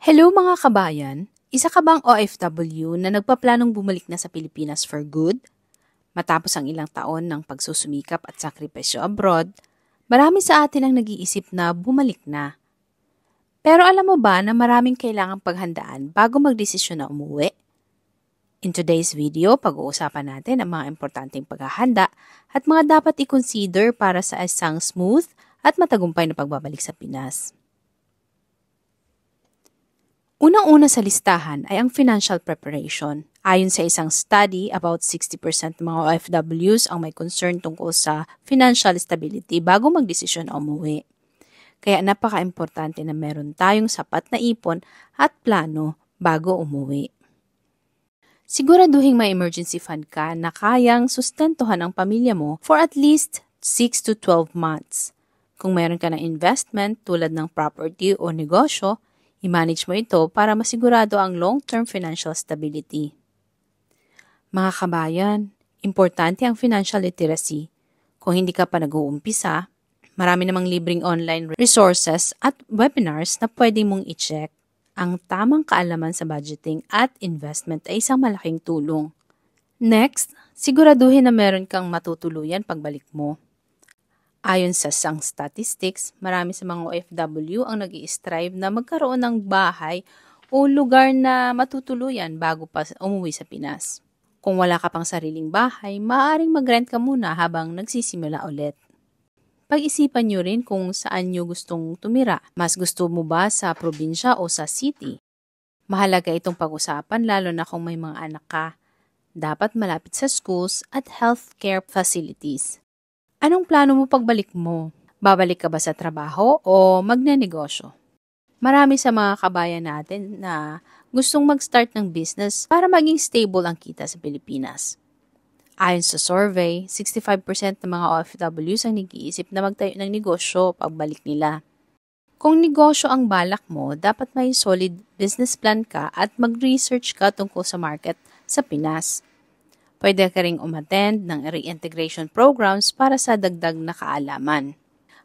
Hello mga kabayan! Isa ka bang OFW na nagpaplanong bumalik na sa Pilipinas for good? Matapos ang ilang taon ng pagsusumikap at sakripisyo abroad, marami sa atin ang nag-iisip na bumalik na. Pero alam mo ba na maraming kailangang paghandaan bago magdesisyon na umuwi? In today's video, pag-uusapan natin ang mga importanteng paghahanda at mga dapat i-consider para sa isang smooth at matagumpay na pagbabalik sa Pinas. Unang-una sa listahan ay ang financial preparation. Ayon sa isang study, about 60% ng mga OFWs ang may concern tungkol sa financial stability bago magdesisyon na umuwi. Kaya napaka-importante na meron tayong sapat na ipon at plano bago umuwi. Siguraduhin may emergency fund ka na kayang sustentuhan ang pamilya mo for at least 6 to 12 months. Kung meron ka ng investment tulad ng property o negosyo, i-manage mo ito para masigurado ang long-term financial stability. Mga kabayan, importante ang financial literacy. Kung hindi ka pa nag-uumpisa, marami namang libreng online resources at webinars na pwede mong i-check. Ang tamang kaalaman sa budgeting at investment ay isang malaking tulong. Next, siguraduhin na meron kang matutuluyan pagbalik mo. Ayon sa isang statistics, marami sa mga OFW ang nag-i-strive na magkaroon ng bahay o lugar na matutuluyan bago pa umuwi sa Pinas. Kung wala ka pang sariling bahay, maaaring mag-rent ka muna habang nagsisimula ulit. Pag-isipan nyo rin kung saan nyo gustong tumira. Mas gusto mo ba sa probinsya o sa city? Mahalaga itong pag-usapan lalo na kung may mga anak ka. Dapat malapit sa schools at healthcare facilities. Anong plano mo pagbalik mo? Babalik ka ba sa trabaho o magnenegosyo? Marami sa mga kabayan natin na gustong mag-start ng business para maging stable ang kita sa Pilipinas. Ayon sa survey, 65% ng mga OFWs ang nag-iisip na magtayo ng negosyo pagbalik nila. Kung negosyo ang balak mo, dapat may solid business plan ka at mag-research ka tungkol sa market sa Pinas. Pwede ka ring umattend ng reintegration programs para sa dagdag na kaalaman.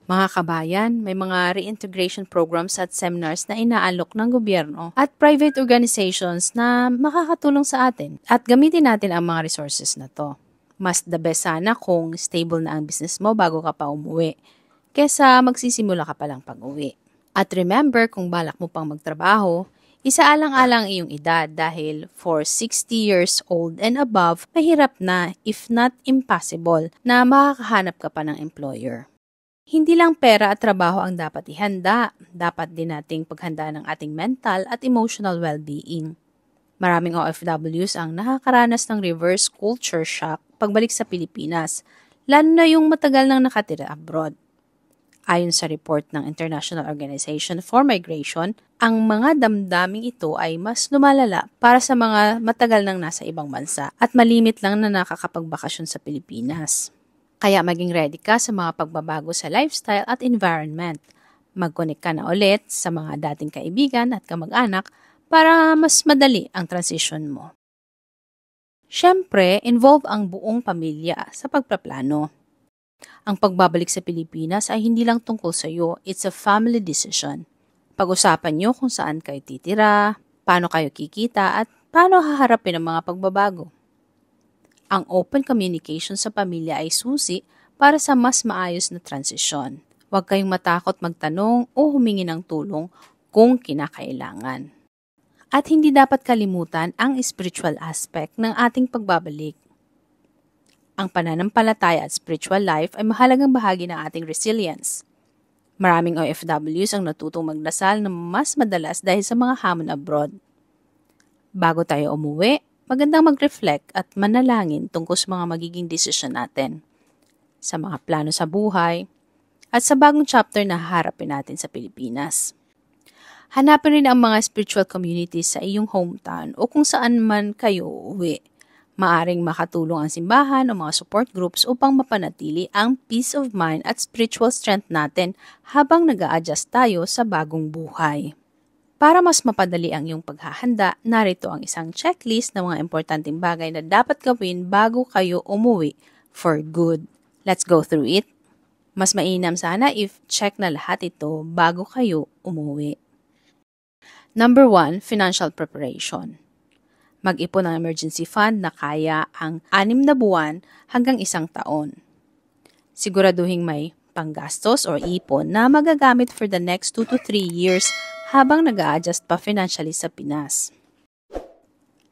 Mga kabayan, may mga reintegration programs at seminars na inaalok ng gobyerno at private organizations na makakatulong sa atin at gamitin natin ang mga resources na to. Mas the best sana kung stable na ang business mo bago ka pa umuwi, kesa magsisimula ka palang pag-uwi. At remember, kung balak mo pang magtrabaho, isaalang-alang iyong edad dahil for 60 years old and above, mahirap na, if not impossible, na makakahanap ka pa ng employer. Hindi lang pera at trabaho ang dapat ihanda, dapat din nating paghandaan ng ating mental at emotional well-being. Maraming OFWs ang nakakaranas ng reverse culture shock pagbalik sa Pilipinas, lalo na yung matagal nang nakatira abroad. Ayon sa report ng International Organization for Migration, ang mga damdaming ito ay mas lumalala para sa mga matagal nang nasa ibang bansa at malimit lang na nakakapagbakasyon sa Pilipinas. Kaya maging ready ka sa mga pagbabago sa lifestyle at environment. Mag-connect ka na ulit sa mga dating kaibigan at kamag-anak para mas madali ang transition mo. Siyempre, involve ang buong pamilya sa pagpaplano. Ang pagbabalik sa Pilipinas ay hindi lang tungkol sa iyo, it's a family decision. Pag-usapan niyo kung saan kayo titira, paano kayo kikita at paano haharapin ang mga pagbabago. Ang open communication sa pamilya ay susi para sa mas maayos na transisyon. Huwag kayong matakot magtanong o humingi ng tulong kung kinakailangan. At hindi dapat kalimutan ang spiritual aspect ng ating pagbabalik. Ang pananampalataya at spiritual life ay mahalagang bahagi ng ating resilience. Maraming OFWs ang natutong magdasal na mas madalas dahil sa mga hamon abroad. Bago tayo umuwi, magandang mag-reflect at manalangin tungkol sa mga magiging desisyon natin, sa mga plano sa buhay, at sa bagong chapter na haharapin natin sa Pilipinas. Hanapin rin ang mga spiritual communities sa iyong hometown o kung saan man kayo uuwi. Maaring makatulong ang simbahan o mga support groups upang mapanatili ang peace of mind at spiritual strength natin habang nag-a-adjust tayo sa bagong buhay. Para mas mapadali ang iyong paghahanda, narito ang isang checklist ng mga importanteng bagay na dapat gawin bago kayo umuwi for good. Let's go through it. Mas mainam sana if check na lahat ito bago kayo umuwi. Number 1, financial preparation. Mag-ipon ng emergency fund na kaya ang 6 na buwan hanggang 1 taon. Siguraduhin may panggastos or ipon na magagamit for the next 2 to 3 years habang nag-a-adjust pa financially sa Pinas.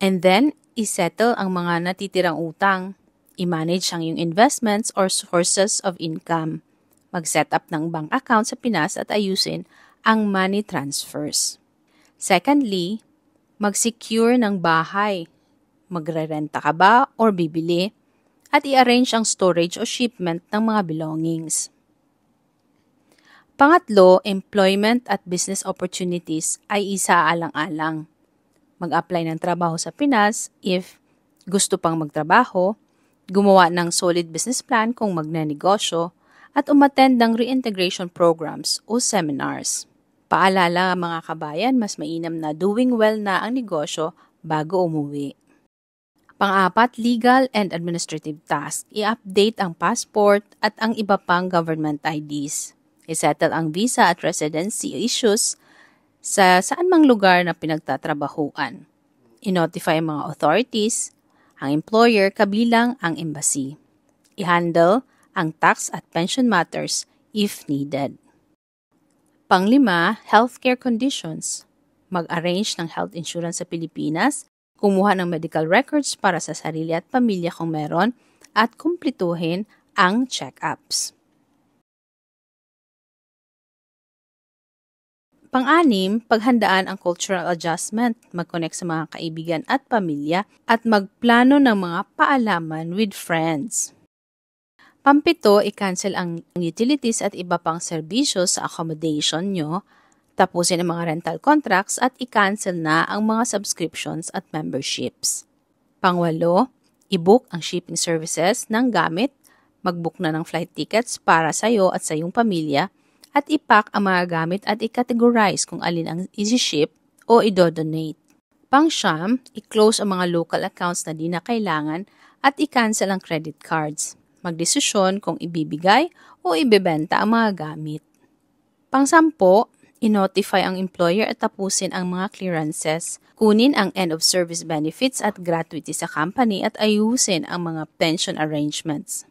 And then, isettle ang mga natitirang utang. I-manage ang iyong investments or sources of income. Mag-set up ng bank account sa Pinas at ayusin ang money transfers. Secondly, mag-secure ng bahay. Magre-renta ka ba or bibili? At i-arrange ang storage o shipment ng mga belongings. Pangatlo, employment at business opportunities ay isaalang-alang. Mag-apply ng trabaho sa Pinas if gusto pang magtrabaho, gumawa ng solid business plan kung magnenegosyo, at umattend ng reintegration programs o seminars. Paalala mga kabayan, mas mainam na doing well na ang negosyo bago umuwi. Pang-apat, legal and administrative tasks. I-update ang passport at ang iba pang government IDs. I-settle ang visa at residency issues sa saan mang lugar na pinagtatrabahuan. I-notify ang mga authorities, ang employer kabilang ang embassy. I-handle ang tax at pension matters if needed. Pang-5, healthcare conditions. Mag-arrange ng health insurance sa Pilipinas, kumuha ng medical records para sa sarili at pamilya kung meron, at kumplituhin ang check-ups. Pang-6, paghandaan ang cultural adjustment, mag-connect sa mga kaibigan at pamilya, at magplano ng mga paalaman with friends. Pang-7, i-cancel ang utilities at iba pang serbisyo sa accommodation nyo, tapusin ang mga rental contracts at i-cancel na ang mga subscriptions at memberships. Pang-8, i-book ang shipping services ng gamit, mag-book na ng flight tickets para sa iyo at sa iyong pamilya, at ipack ang mga gamit at i-categorize kung alin ang isi-ship o i-donate. Pang-9, i-close ang mga local accounts na di na kailangan at i-cancel ang credit cards. Magdesisyon kung ibibigay o ibebenta ang mga gamit. Pang-10, i-notify ang employer at tapusin ang mga clearances. Kunin ang end-of-service benefits at gratuity sa company at ayusin ang mga pension arrangements.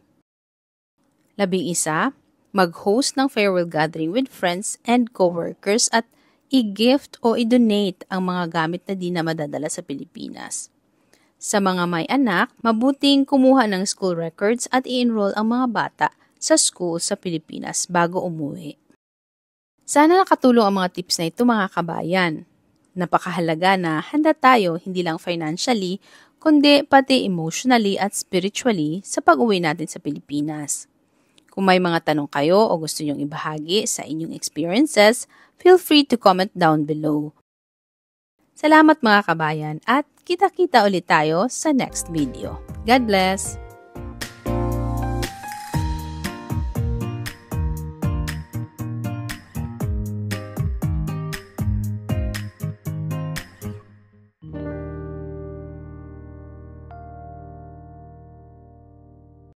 11, mag-host ng farewell gathering with friends and co-workers at i-gift o i-donate ang mga gamit na di na madadala sa Pilipinas. Sa mga may anak, mabuting kumuha ng school records at i-enroll ang mga bata sa school sa Pilipinas bago umuwi. Sana nakatulong ang mga tips na ito mga kabayan. Napakahalaga na handa tayo hindi lang financially, kundi pati emotionally at spiritually sa pag-uwi natin sa Pilipinas. Kung may mga tanong kayo o gusto nyong ibahagi sa inyong experiences, feel free to comment down below. Salamat mga kabayan at kita-kita ulit tayo sa next video. God bless!